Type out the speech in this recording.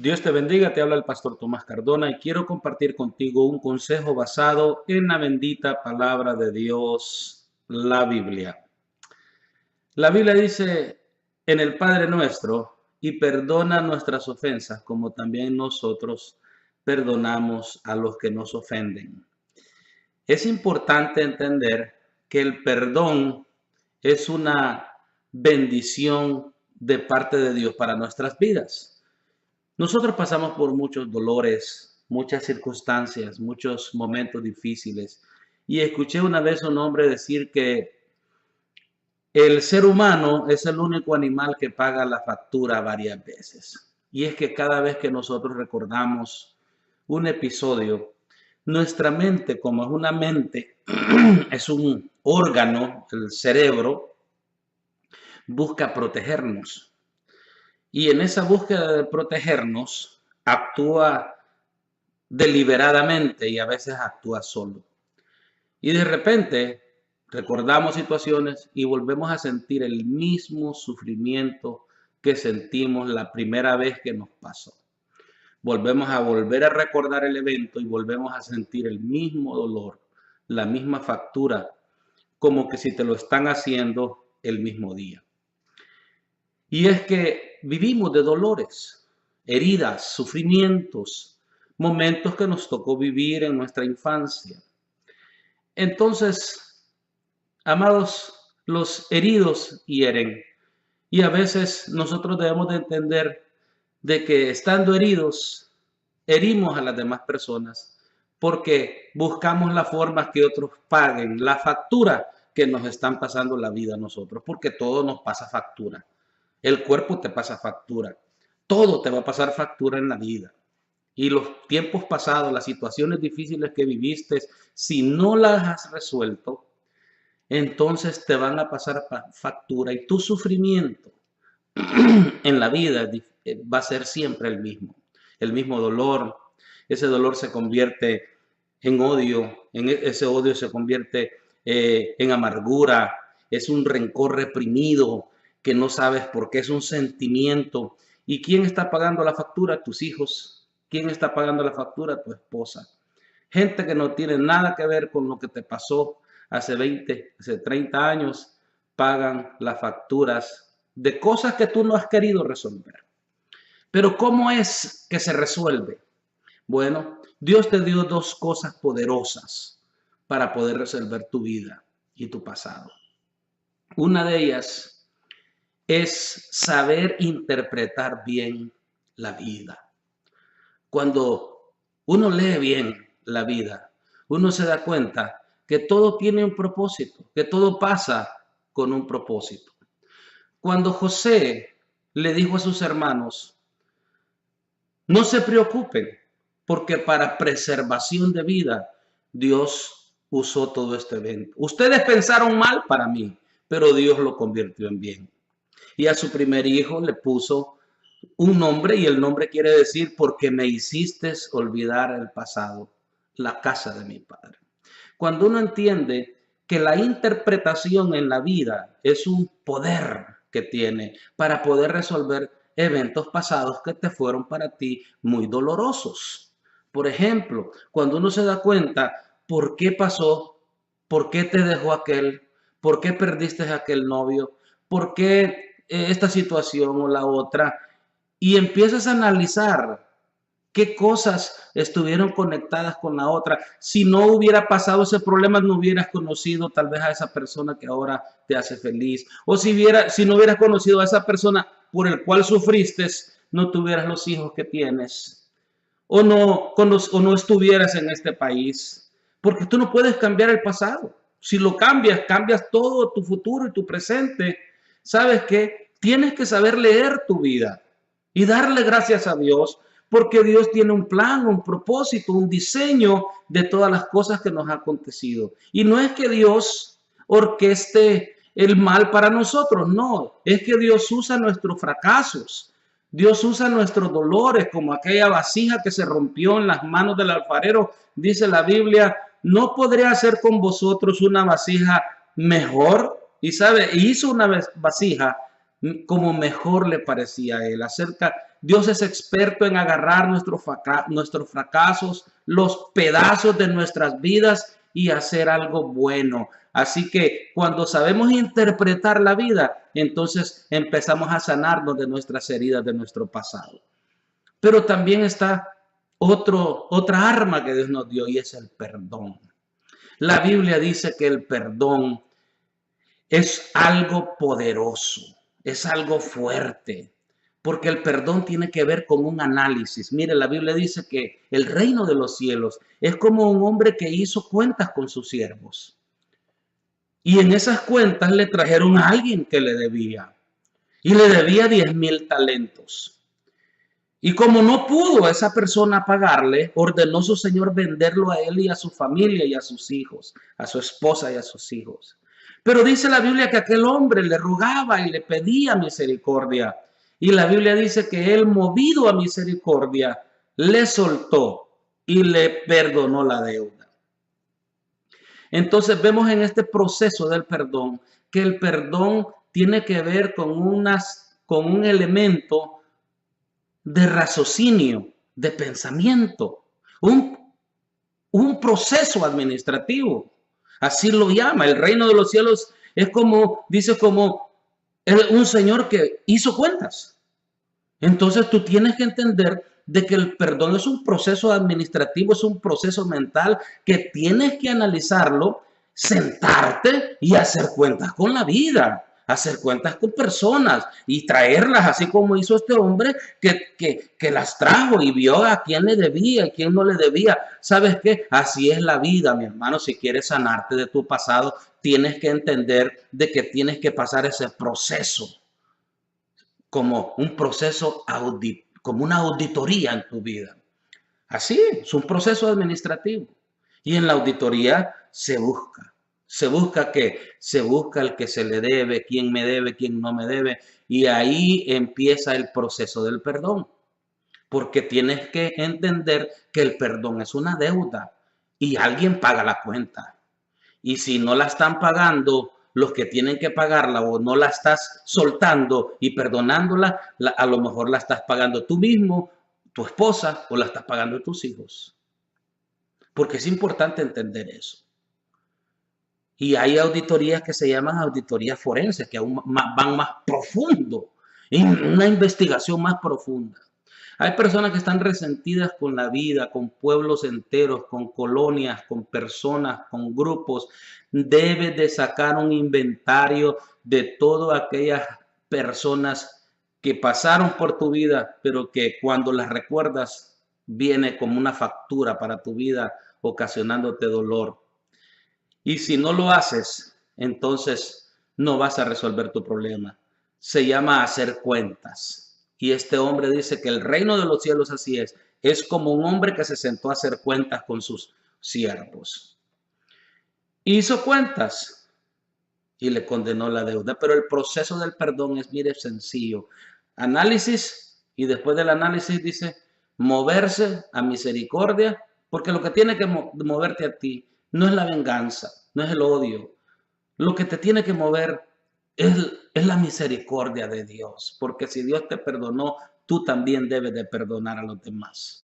Dios te bendiga, te habla el pastor Tomás Cardona y quiero compartir contigo un consejo basado en la bendita palabra de Dios, la Biblia. La Biblia dice en el Padre Nuestro, y perdona nuestras ofensas como también nosotros perdonamos a los que nos ofenden. Es importante entender que el perdón es una bendición de parte de Dios para nuestras vidas. Nosotros pasamos por muchos dolores, muchas circunstancias, muchos momentos difíciles. Y escuché una vez a un hombre decir que el ser humano es el único animal que paga la factura varias veces. Y es que cada vez que nosotros recordamos un episodio, nuestra mente, como es una mente, es un órgano, el cerebro, busca protegernos. Y en esa búsqueda de protegernos, actúa deliberadamente y a veces actúa solo. Y de repente recordamos situaciones y volvemos a sentir el mismo sufrimiento que sentimos la primera vez que nos pasó. Volvemos a volver a recordar el evento y volvemos a sentir el mismo dolor, la misma factura, como que si te lo están haciendo el mismo día. Y es que vivimos de dolores, heridas, sufrimientos, momentos que nos tocó vivir en nuestra infancia. Entonces, amados, los heridos hieren. Y a veces nosotros debemos de entender de que estando heridos, herimos a las demás personas porque buscamos la forma que otros paguen la factura que nos están pasando la vida a nosotros, porque todo nos pasa factura. El cuerpo te pasa factura. Todo te va a pasar factura en la vida. Y los tiempos pasados, las situaciones difíciles que viviste, si no las has resuelto, entonces te van a pasar factura y tu sufrimiento en la vida va a ser siempre el mismo dolor. Ese dolor se convierte en odio, ese odio se convierte en amargura, es un rencor reprimido que no sabes por qué, es un sentimiento. ¿Y quién está pagando la factura? Tus hijos. ¿Quién está pagando la factura? Tu esposa. Gente que no tiene nada que ver con lo que te pasó hace 20, hace 30 años, pagan las facturas de cosas que tú no has querido resolver. Pero ¿cómo es que se resuelve? Bueno, Dios te dio dos cosas poderosas para poder resolver tu vida y tu pasado. Una de ellas es saber interpretar bien la vida. Cuando uno lee bien la vida, uno se da cuenta que todo tiene un propósito, que todo pasa con un propósito. Cuando José le dijo a sus hermanos, no se preocupen, porque para preservación de vida, Dios usó todo este evento. Ustedes pensaron mal para mí, pero Dios lo convirtió en bien. Y a su primer hijo le puso un nombre, y el nombre quiere decir porque me hiciste olvidar el pasado, la casa de mi padre. Cuando uno entiende que la interpretación en la vida es un poder que tiene para poder resolver eventos pasados que te fueron para ti muy dolorosos. Por ejemplo, cuando uno se da cuenta por qué pasó, por qué te dejó aquel, por qué perdiste a aquel novio, por qué esta situación o la otra, y empiezas a analizar qué cosas estuvieron conectadas con la otra. Si no hubiera pasado ese problema, no hubieras conocido tal vez a esa persona que ahora te hace feliz. O si no hubieras conocido a esa persona por el cual sufriste, no tuvieras los hijos que tienes. O no estuvieras en este país. Porque tú no puedes cambiar el pasado. Si lo cambias, cambias todo tu futuro y tu presente. ¿Sabes qué? Tienes que saber leer tu vida y darle gracias a Dios, porque Dios tiene un plan, un propósito, un diseño de todas las cosas que nos han acontecido. Y no es que Dios orqueste el mal para nosotros, no, es que Dios usa nuestros fracasos, Dios usa nuestros dolores, como aquella vasija que se rompió en las manos del alfarero. Dice la Biblia, no podré hacer con vosotros una vasija mejor. Y sabe, hizo una vasija como mejor le parecía a él. Dios es experto en agarrar nuestros fracasos, los pedazos de nuestras vidas y hacer algo bueno. Así que cuando sabemos interpretar la vida, entonces empezamos a sanarnos de nuestras heridas de nuestro pasado. Pero también está otra arma que Dios nos dio y es el perdón. La Biblia dice que el perdón es algo poderoso, es algo fuerte, porque el perdón tiene que ver con un análisis. Mire, la Biblia dice que el reino de los cielos es como un hombre que hizo cuentas con sus siervos. Y en esas cuentas le trajeron a alguien que le debía. Y le debía 10,000 talentos. Y como no pudo esa persona pagarle, ordenó su señor venderlo a él y a su familia y a sus hijos, a su esposa y a sus hijos. Pero dice la Biblia que aquel hombre le rogaba y le pedía misericordia. Y la Biblia dice que él, movido a misericordia, le soltó y le perdonó la deuda. Entonces vemos en este proceso del perdón que el perdón tiene que ver con un elemento de raciocinio, de pensamiento, un proceso administrativo. Así lo llama. El reino de los cielos es como, dice, como un señor que hizo cuentas. Entonces tú tienes que entender de que el perdón es un proceso administrativo, es un proceso mental que tienes que analizarlo, sentarte y hacer cuentas con la vida, hacer cuentas con personas y traerlas, así como hizo este hombre que las trajo y vio a quién le debía y quién no le debía. ¿Sabes qué? Así es la vida, mi hermano. Si quieres sanarte de tu pasado, tienes que entender de que tienes que pasar ese proceso como un proceso como una auditoría en tu vida. Así es un proceso administrativo. Y en la auditoría se busca que se busca el que se le debe, quién me debe, quién no me debe, y ahí empieza el proceso del perdón. Porque tienes que entender que el perdón es una deuda y alguien paga la cuenta. Y si no la están pagando los que tienen que pagarla o no la estás soltando y perdonándola, a lo mejor la estás pagando tú mismo, tu esposa, o la estás pagando tus hijos. Porque es importante entender eso. Y hay auditorías que se llaman auditorías forenses, que aún van más profundo, en una investigación más profunda. Hay personas que están resentidas con la vida, con pueblos enteros, con colonias, con personas, con grupos. Debes de sacar un inventario de todas aquellas personas que pasaron por tu vida, pero que cuando las recuerdas viene como una factura para tu vida, ocasionándote dolor. Y si no lo haces, entonces no vas a resolver tu problema. Se llama hacer cuentas. Y este hombre dice que el reino de los cielos así es. Es como un hombre que se sentó a hacer cuentas con sus siervos. Hizo cuentas y le condenó la deuda. Pero el proceso del perdón es, mire, sencillo. Análisis y después del análisis dice moverse a misericordia, porque lo que tiene que moverte a ti no es la venganza, no es el odio. Lo que te tiene que mover es la misericordia de Dios, porque si Dios te perdonó, tú también debes de perdonar a los demás.